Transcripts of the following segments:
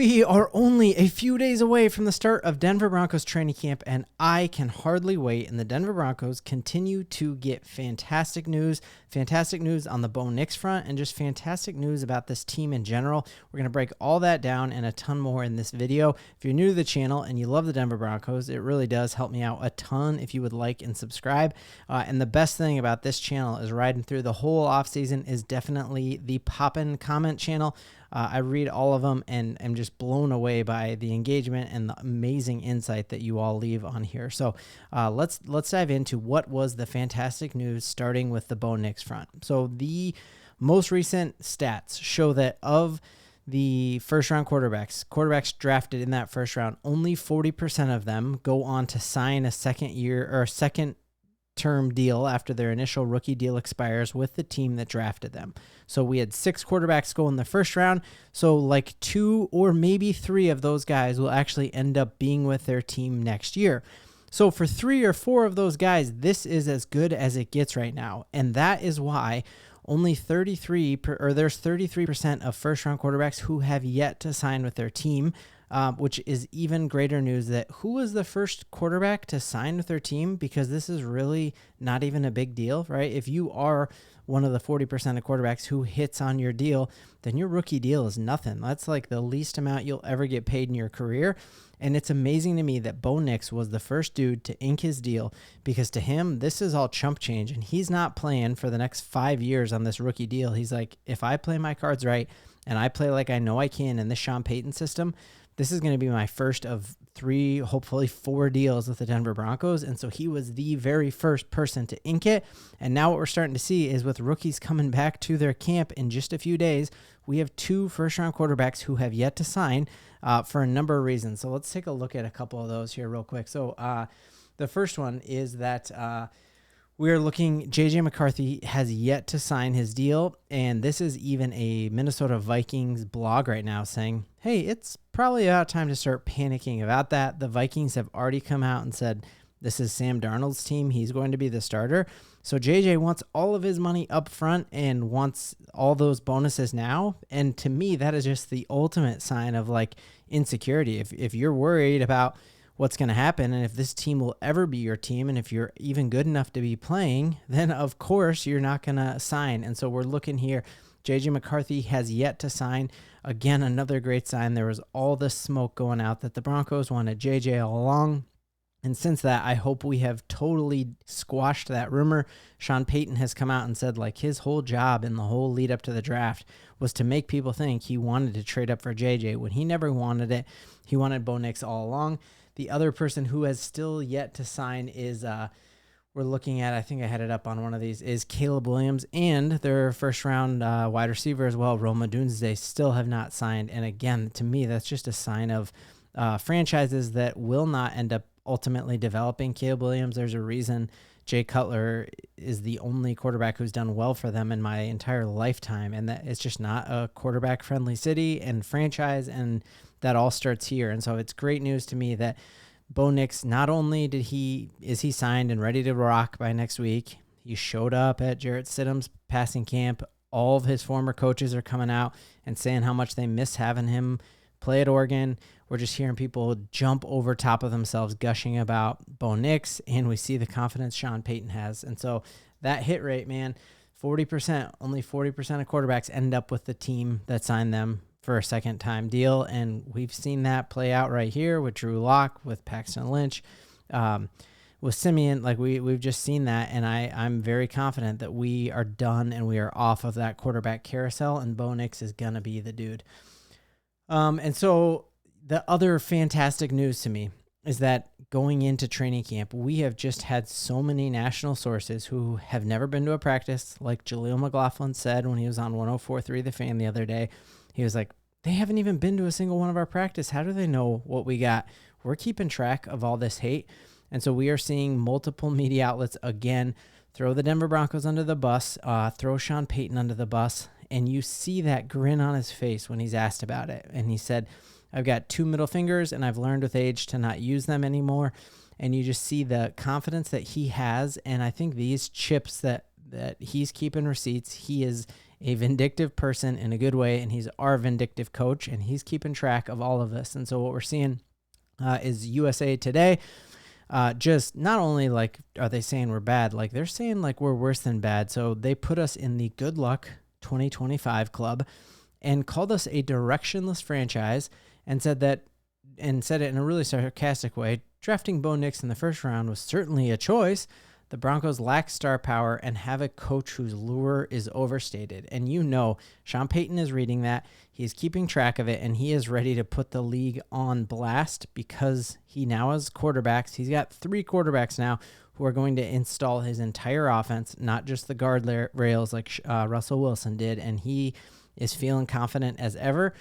We are only a few days away from the start of Denver Broncos training camp, and I can hardly wait. And the Denver Broncos continue to get fantastic news on the Bo Nix front, and just fantastic news about this team in general. We're going to break all that down and a ton more in this video. If you're new to the channel and you love the Denver Broncos, it really does help me out a ton if you would like and subscribe. And the best thing about this channel is riding through the whole offseason is definitely the Poppin' comment channel. I read all of them and am just blown away by the engagement and the amazing insight that you all leave on here. So let's dive into what was the fantastic news, starting with the Bo Nix front. So the most recent stats show that of the first-round quarterbacks drafted in that first round, only 40% of them go on to sign a second-term deal after their initial rookie deal expires with the team that drafted them. So we had 6 quarterbacks go in the first round. So like 2 or maybe 3 of those guys will actually end up being with their team next year. So for 3 or 4 of those guys, this is as good as it gets right now. And that is why only there's 33% of first-round quarterbacks who have yet to sign with their team, which is even greater news that who was the first quarterback to sign with their team, because this is really not even a big deal, right? If you are one of the 40% of quarterbacks who hits on your deal, then your rookie deal is nothing. That's like the least amount you'll ever get paid in your career. And it's amazing to me that Bo Nix was the first dude to ink his deal, because to him, this is all chump change, and he's not playing for the next 5 years on this rookie deal. He's like, if I play my cards right and I play like I know I can in this Sean Payton system, this is going to be my first of 3, hopefully 4 deals with the Denver Broncos. And so he was the very first person to ink it. And now what we're starting to see is with rookies coming back to their camp in just a few days, we have 2 first-round quarterbacks who have yet to sign for a number of reasons. So let's take a look at a couple of those here real quick. So the first one is that we are looking, JJ McCarthy has yet to sign his deal, and this is even a Minnesota Vikings blog right now saying, hey, it's probably about time to start panicking about that. The Vikings have already come out and said, this is Sam Darnold's team. He's going to be the starter. So JJ wants all of his money up front and wants all those bonuses now. And to me, that is just the ultimate sign of like insecurity. If you're worried about what's going to happen and if this team will ever be your team, and if you're even good enough to be playing, then of course you're not going to sign. And so we're looking here. JJ McCarthy has yet to sign. Again, another great sign. There was all this smoke going out that the Broncos wanted JJ all along. And since that, I hope we have totally squashed that rumor. Sean Payton has come out and said like his whole job in the whole lead up to the draft was to make people think he wanted to trade up for JJ when he never wanted it. He wanted Bo Nix all along. The other person who has still yet to sign is, we're looking at, I think I had it up on one of these, is Caleb Williams, and their first-round wide receiver as well, Rome Odunze, still have not signed. And again, to me, that's just a sign of franchises that will not end up ultimately developing Caleb Williams. There's a reason Jay Cutler is the only quarterback who's done well for them in my entire lifetime, and that it's just not a quarterback-friendly city and franchise, and that all starts here. And so it's great news to me that Bo Nix, not only is he signed and ready to rock by next week, he showed up at Jarrett Stidham's passing camp. All of his former coaches are coming out and saying how much they miss having him play at Oregon. We're just hearing people jump over top of themselves gushing about Bo Nix, and we see the confidence Sean Payton has. And so that hit rate, man, 40%, only 40% of quarterbacks end up with the team that signed them for a second-time deal, and we've seen that play out right here with Drew Lock, with Paxton Lynch, with Simeon. Like we've just seen that, and I'm very confident that we are done and we are off of that quarterback carousel, and Bo Nix is gonna be the dude. And so the other fantastic news to me is that going into training camp, we have just had so many national sources who have never been to a practice, like Jaleel McLaughlin said when he was on 104.3 The Fan the other day. He was like, they haven't even been to a single one of our practice. How do they know what we got? We're keeping track of all this hate. And so we are seeing multiple media outlets, again, throw the Denver Broncos under the bus, throw Sean Payton under the bus, and you see that grin on his face when he's asked about it. And he said, I've got 2 middle fingers, and I've learned with age to not use them anymore. And you just see the confidence that he has. And I think these chips that he's keeping receipts, he is a vindictive person in a good way, and he's our vindictive coach, and he's keeping track of all of this. And so what we're seeing is USA Today just not only like are they saying we're bad, like they're saying like we're worse than bad. So they put us in the good luck 2025 club and called us a directionless franchise and said it in a really sarcastic way. Drafting Bo Nix in the first round was certainly a choice. The Broncos lack star power and have a coach whose lure is overstated. And Sean Payton is reading that. He's keeping track of it, and he is ready to put the league on blast because he now has quarterbacks. He's got 3 quarterbacks now who are going to install his entire offense, not just the guard rails like Russell Wilson did. And he is feeling confident as ever.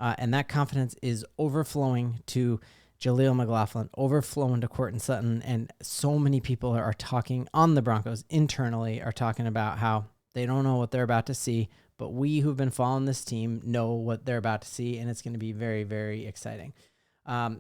And that confidence is overflowing to Jaleel McLaughlin, overflowing to Courtland Sutton, and so many people are talking on the Broncos internally are talking about how they don't know what they're about to see, but we who've been following this team know what they're about to see, and it's going to be very, very exciting.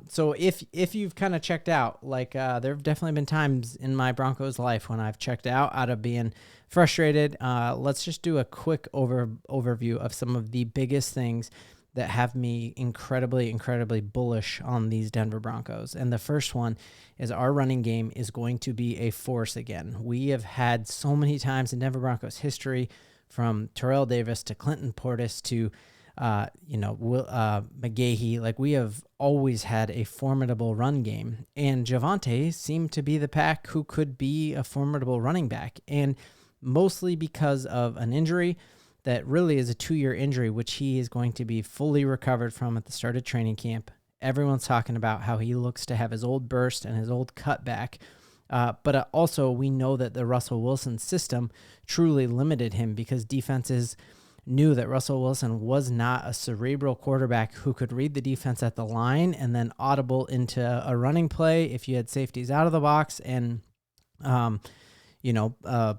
So if you've kind of checked out, like there have definitely been times in my Broncos life when I've checked out of being frustrated. Let's just do a quick overview of some of the biggest things that have me incredibly, incredibly bullish on these Denver Broncos. And the first one is our running game is going to be a force again. We have had so many times in Denver Broncos history, from Terrell Davis to Clinton Portis to, McGahee, like we have always had a formidable run game. And Javonte seemed to be the pack who could be a formidable running back. And mostly because of an injury that really is a 2-year injury, which he is going to be fully recovered from at the start of training camp. Everyone's talking about how he looks to have his old burst and his old cutback. But also we know that the Russell Wilson system truly limited him because defenses knew that Russell Wilson was not a cerebral quarterback who could read the defense at the line and then audible into a running play if you had safeties out of the box and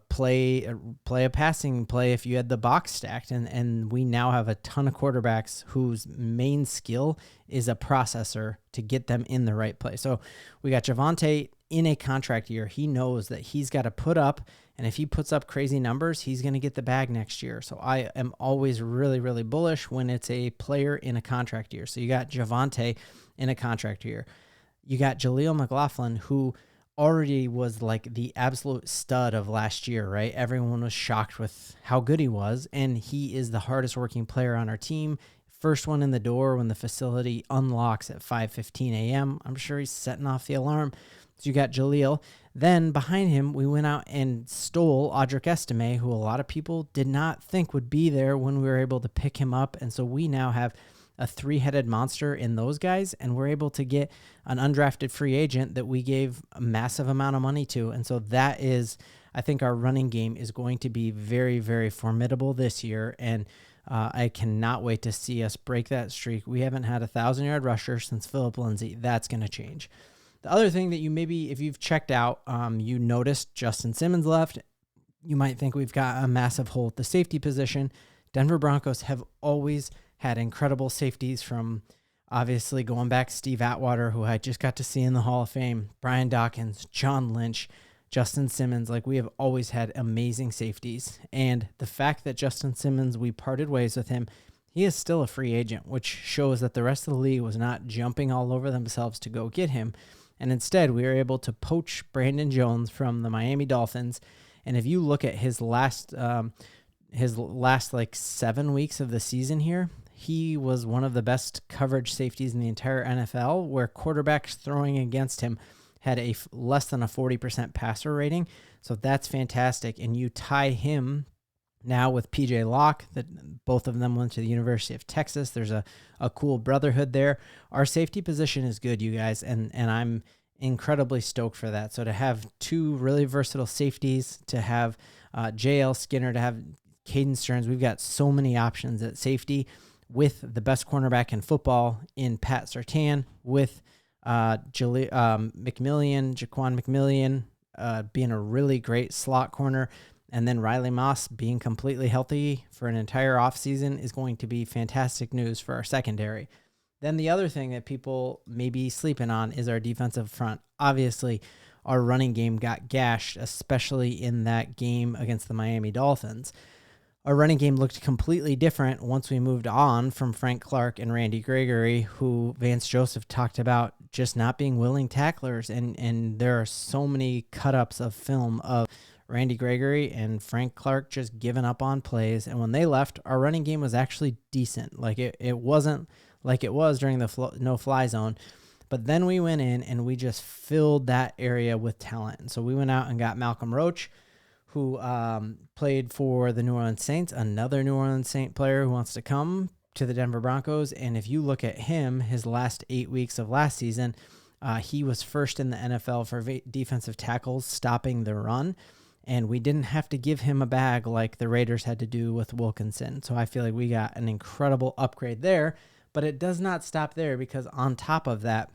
play a passing play if you had the box stacked. And we now have a ton of quarterbacks whose main skill is a processor to get them in the right place. So we got Javonte in a contract year. He knows that he's got to put up, and if he puts up crazy numbers, he's going to get the bag next year. So I am always really, really bullish when it's a player in a contract year. So you got Javonte in a contract year. You got Jaleel McLaughlin, who already was like the absolute stud of last year, right? Everyone was shocked with how good he was, and he is the hardest working player on our team. First one in the door when the facility unlocks at 5:15 a.m. I'm sure he's setting off the alarm. So you got Jaleel. Then behind him, we went out and stole Audric Estime, who a lot of people did not think would be there when we were able to pick him up. And so we now have a 3-headed monster in those guys, and we're able to get an undrafted free agent that we gave a massive amount of money to. And so that is, I think our running game is going to be very, very formidable this year. And I cannot wait to see us break that streak. We haven't had a 1,000-yard rusher since Philip Lindsay. That's going to change. The other thing that you maybe, if you've checked out, you noticed Justin Simmons left. You might think we've got a massive hole at the safety position. Denver Broncos have always had incredible safeties, from obviously going back Steve Atwater, who I just got to see in the Hall of Fame, Brian Dawkins, John Lynch, Justin Simmons. Like, we have always had amazing safeties. And the fact that Justin Simmons, we parted ways with him, he is still a free agent, which shows that the rest of the league was not jumping all over themselves to go get him. And instead, we were able to poach Brandon Jones from the Miami Dolphins. And if you look at his last like 7 weeks of the season here, he was one of the best coverage safeties in the entire NFL, where quarterbacks throwing against him had a less than a 40% passer rating. So that's fantastic. And you tie him now with PJ Locke, that both of them went to the University of Texas. There's a cool brotherhood there. Our safety position is good, you guys, and I'm incredibly stoked for that. So to have 2 really versatile safeties, to have JL Skinner, to have Caden Stearns, we've got so many options at safety, with the best cornerback in football in Pat Surtain, with Jaquan McMillian being a really great slot corner, and then Riley Moss being completely healthy for an entire offseason is going to be fantastic news for our secondary. Then the other thing that people may be sleeping on is our defensive front. Obviously, our running game got gashed, especially in that game against the Miami Dolphins. Our running game looked completely different once we moved on from Frank Clark and Randy Gregory, who Vance Joseph talked about just not being willing tacklers. And there are so many cut-ups of film of Randy Gregory and Frank Clark just giving up on plays. And when they left, our running game was actually decent. Like it wasn't like it was during the no-fly zone. But then we went in and we just filled that area with talent. And so we went out and got Malcom Roach, who played for the New Orleans Saints, another New Orleans Saint player who wants to come to the Denver Broncos. And if you look at him, his last 8 weeks of last season, he was first in the NFL for defensive tackles stopping the run. And we didn't have to give him a bag like the Raiders had to do with Wilkinson. So I feel like we got an incredible upgrade there. But it does not stop there, because on top of that,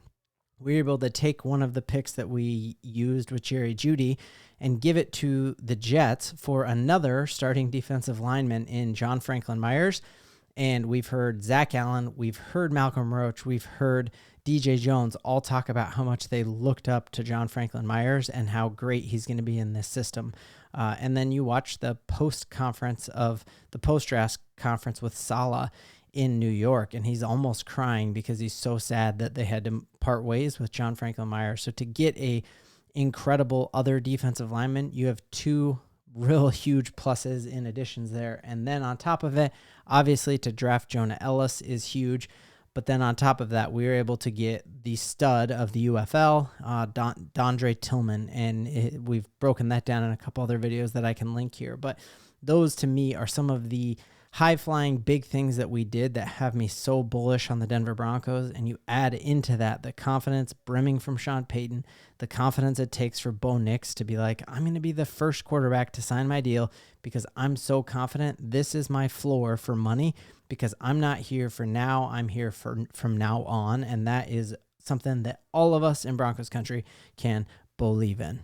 we were able to take one of the picks that we used with Jerry Jeudy and give it to the Jets for another starting defensive lineman in John Franklin Myers. And we've heard Zach Allen, we've heard Malcom Roach, we've heard DJ Jones all talk about how much they looked up to John Franklin Myers and how great he's going to be in this system. And then you watch the post-draft conference with Saleh in New York, and he's almost crying because he's so sad that they had to part ways with John Franklin Myers. So to get a incredible other defensive lineman, you have two real huge pluses in additions there. And then on top of it, obviously to draft Jonah Ellis is huge. But then on top of that, we were able to get the stud of the UFL, Dondrea Tillman, and we've broken that down in a couple other videos that I can link here. But those to me are some of the high-flying big things that we did that have me so bullish on the Denver Broncos. And you add into that the confidence brimming from Sean Payton, the confidence it takes for Bo Nix to be like, I'm going to be the first quarterback to sign my deal because I'm so confident this is my floor for money, because I'm not here for now, I'm here for from now on. And that is something that all of us in Broncos country can believe in.